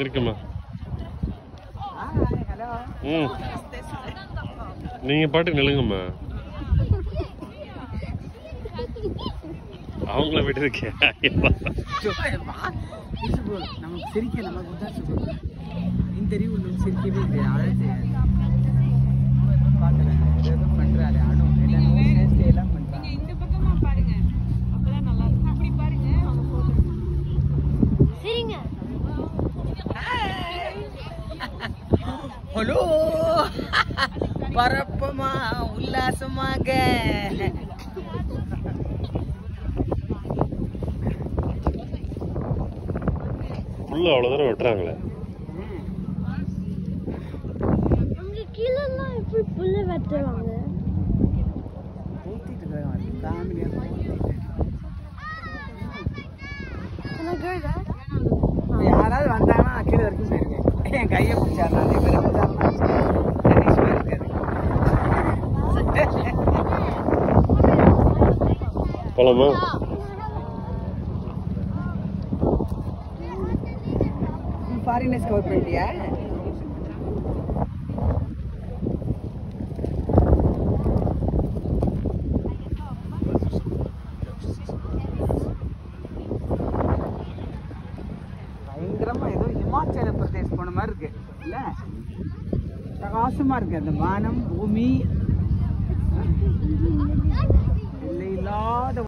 இருக்குமா? நீங்க பாட்டுக்கு நிலுங்கம்மா. அவங்கள விட்டு இருக்கேன். நமக்கு சிரிக்க நமக்கு இன்டர்வியூ சிரிக்கவே இல்லை. எதுவும் பண்றாரு அனு எல்லாம் பண்றாங்க. இந்த பக்கமா பாருங்க, அப்பதான் நல்லா இருக்கும். அப்படி பாருங்க, அவங்க போட்டோ சரிங்க. ஹலோ, பரப்பமா உல்லாசமாக உள்ள அவ்வளவு தூரம் வெட்டுறாங்களே. அங்க கீழலாம் எப்படி புல்ல வெட்டுறாங்க? யாராவது வந்தாங்கன்னா கீழே வரைக்கும் போயிருக்கேன். என் கையை பிடிச்சாருனா போலாமா? ஃபாரினர்ஸ் கவர் பண்ணிட்டியா? பயங்கரமா ஏதோ இமாச்சல பிரதேஷ் போன மாதிரி இருக்கு இல்ல? பிரகாசமா இருக்கு அந்த வானம் பூமி. எல்லையில்லாத